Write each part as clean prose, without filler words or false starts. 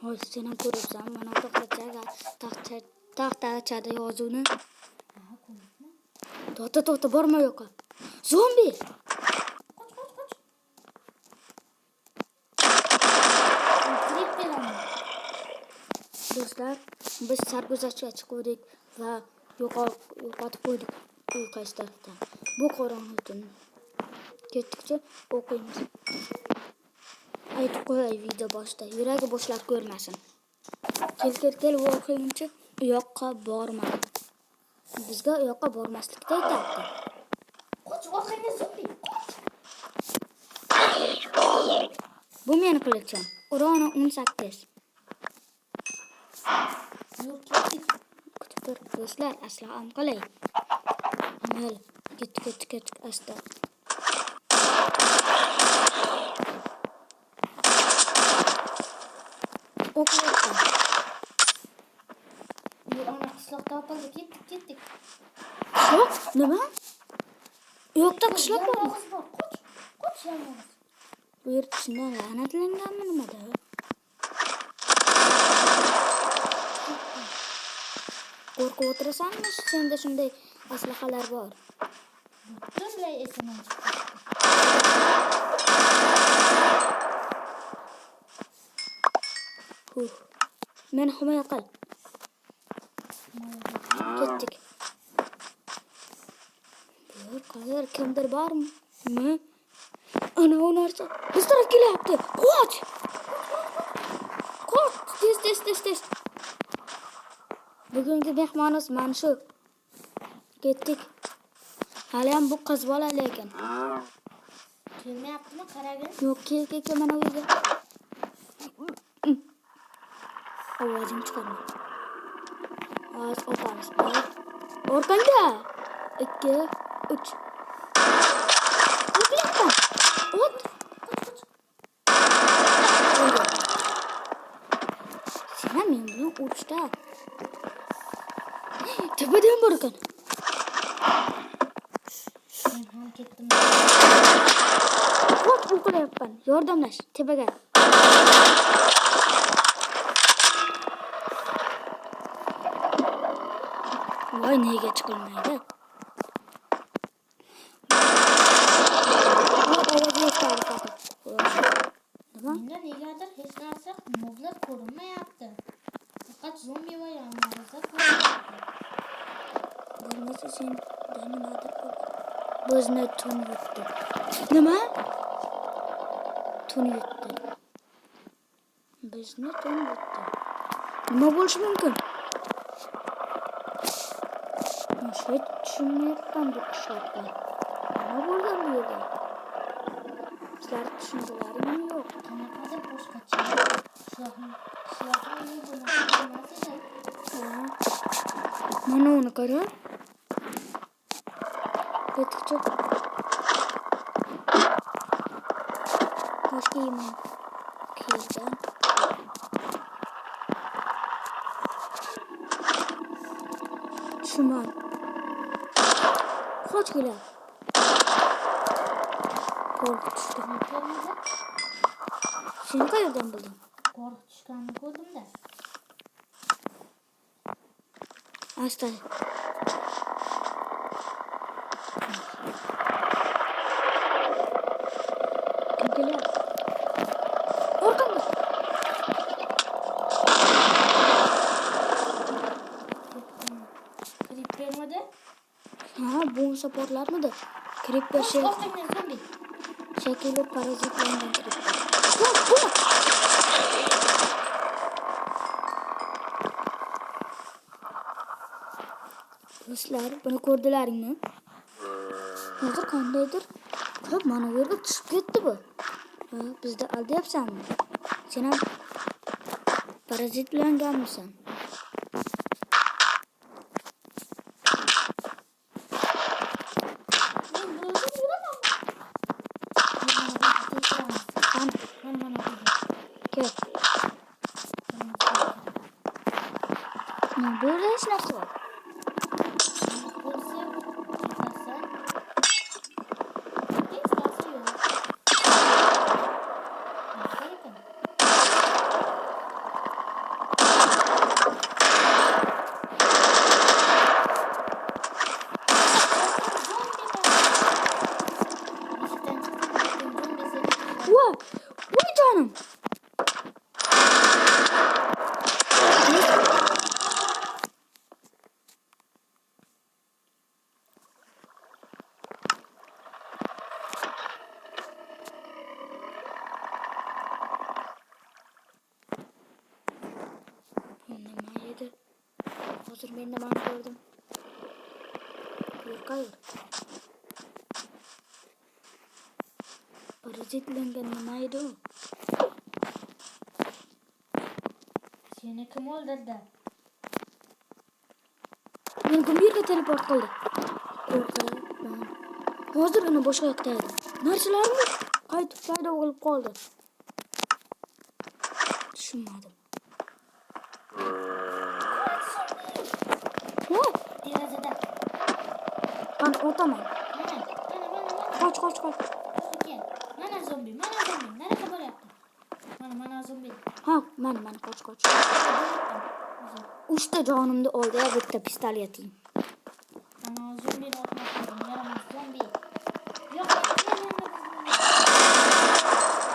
Hoy sen ham ko'ryapsan, mana bu taxtachada yozuvni. To'xta, borma yo'qa. Zombi! Do'stlar, biz sarguzashtga chiqdik va yo'qotib qo'ydik. Bu qaysi tarafdan? Bu qorong'i tun. Ketdikcha o'qiymiz. Aytib qo'yay video boshida. Yuragi bo'shlar ko'rmasin. Kel o'qiyimchi u yoqqa borma. Bizga u yoqqa bormaslikni aytadi. Qoch, orqangga zombi. Bu meni qilichin. Uroni 18. Kutib tur, do'stlar, assalom qalay. Mayli, ketdik, asta. O'qiyapti. Ana qishloqda topildi, ketdik. Qishloq? Nima? U yoqda qishloq bormi? Qoch yalmog'iz. Bu yer chindan la'natlanganmi nimada? Qo'rqib o'tirasanmi? Senda shunday aslahalar bor. Butunlay esimdan chiqdi. Meni himoya qil. Ketdik. Bu qayerda kimdir bormi? Ana o narsa biz taraf kelyapti. Qoch! Tez. Bugungi mehmonimiz mana shu. Ketdik. Hali ham bu qiz bola lekin. Kelmayaptimi? Qaragin. Yo'q, kel mana bu yerga. Ovozing chiqarma. Ovoz o'pamiz. Orqangda. 2, 3. O'qiyapman. O't. Sen men bilan urushda. Tepadan bor ekan. Men ham ketdim. Qo'rt o'qilyapman. Yordamlash, tepaga. Voy, nega chiqilmaydi? Menga negadir hech narsa moblar ko'rinmayapti. Faqat zombi va yalmog'izlar ko'rinyapti. Bo'lmasa sen nimadir ko'r. Bizni tun yutdi. Nima? Tun yutdi. Bizni tun yutdi. Nima bo'lishi mumkin? Hech tushunmayapman bu qishloqda. Nima bo'lgan bu yerda? Sizlar tushundilaringmi yo'q? Qanaqadir boshqacha. Qishloqning bo'lmasa mana uni qara. Ketdik. Boshqa yemin kelgan. Shuman. Qoch kelar. Qo'rqib tushdim. Sen qayerdan bilding? Qo'rqib tushganini ko'rdim-da. Asta. Kim kelyapti? Orqamda. Creepermidi? Ha, bu supportlarmidi? Creeper şey. Orqangdan zombi. Shakili parazitlangan creeper. Do'stlar, buni ko'rdilaringmi? Hozir qandaydir hop mana bu yerga tushib ketdi bu. Bizda aldayapsanmi? Sen ham parazitlanganmisan? Böyle hiç nasıl? Hozir men nimani ko'rdim? Qayır. Parazitlangan nima edi u? Seni kim o'ldirdi? Men kompyuterga teleport qildi. Qo'rqaman. Hozir uni boshqa yoqda edi. Narsalarni qaytib paydo bo'lib qoldi. Tushunmadim. Ho, Derazada. qani o'taman. Mana. Qoch. Kel. Mana zombi. Nariga bo'lyapti. Mana zombi. Ha, mana qoch. 3 ta jonimni oldi ya bitta pistoleting. Mana zombini otmoqchiman. Yaramas zombi. Yo'q.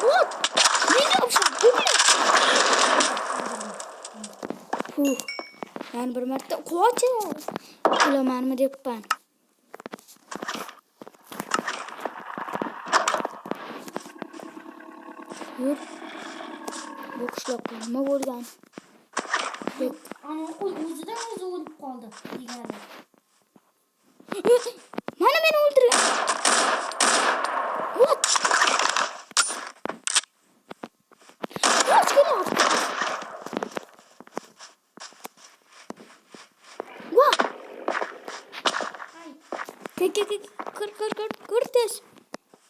What? Nega o'xshab? Men bir marta qoch. O'lamanmi debman. Yur. Bu qishloqqa nima bo'lgan? Ana o'zidan o'zi o'lib qoldi. Degani. Mana meni o'ldirgan. What? Qoch kelyapti. What? Ay.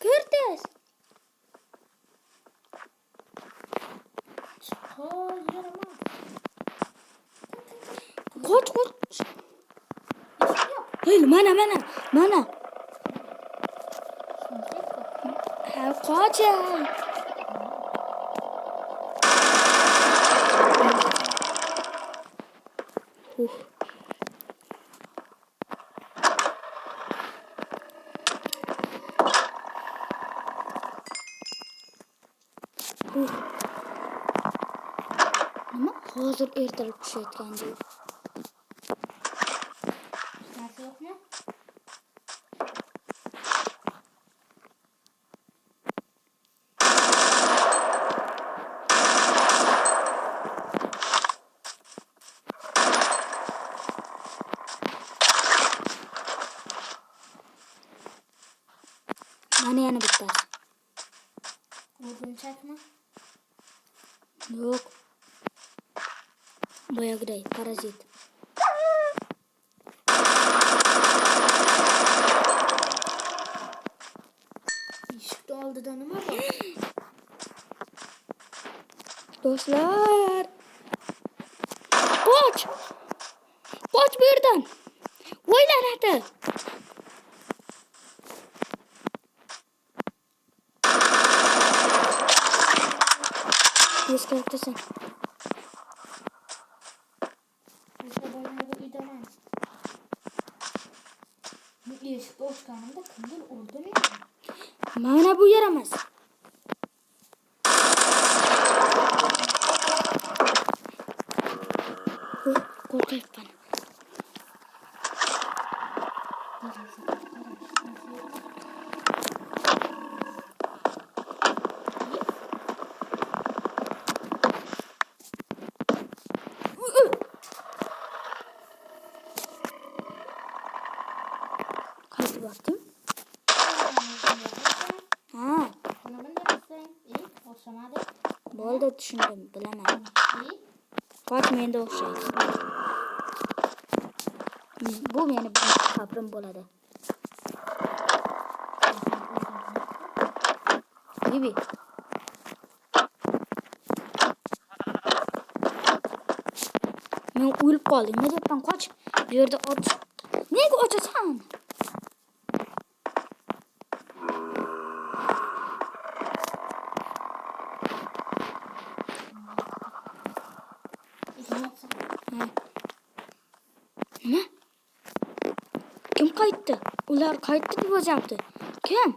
Kir tez. Yaramas. Qoch. Hey, mana. Ha, qoch. Nima? Hozir ertalab tushayotgandi. Narsa yo'qmi? Mana yana bittasi. O'rgimchakmi? Yo'q. Boyagiday parazit. Eshikni oldida nima bor? Do'stlar. Qoch bu yerdan. O'ylanadi. Eskirtsin. O'sha bo'lmaydi uydaman. Bu eshikni ochganimda kimdir o'ldimi? Mana bu yaramas. Qo'rqayapman. Qaytib bordim. Ha, Buni bilmasang, o'xshamadi. bo'ldi, tushundim, bilaman. Qoch menda o'xshaydi. Bu meni birinchi qabrim bo'ladi. Bibi. Men o'lib qoldim. Nima deyapman? Qoch. Bu yerda ot. Nega ochasan? Nima? Kim qaytdi? Ular qaytdi deb yozyapti. Kim?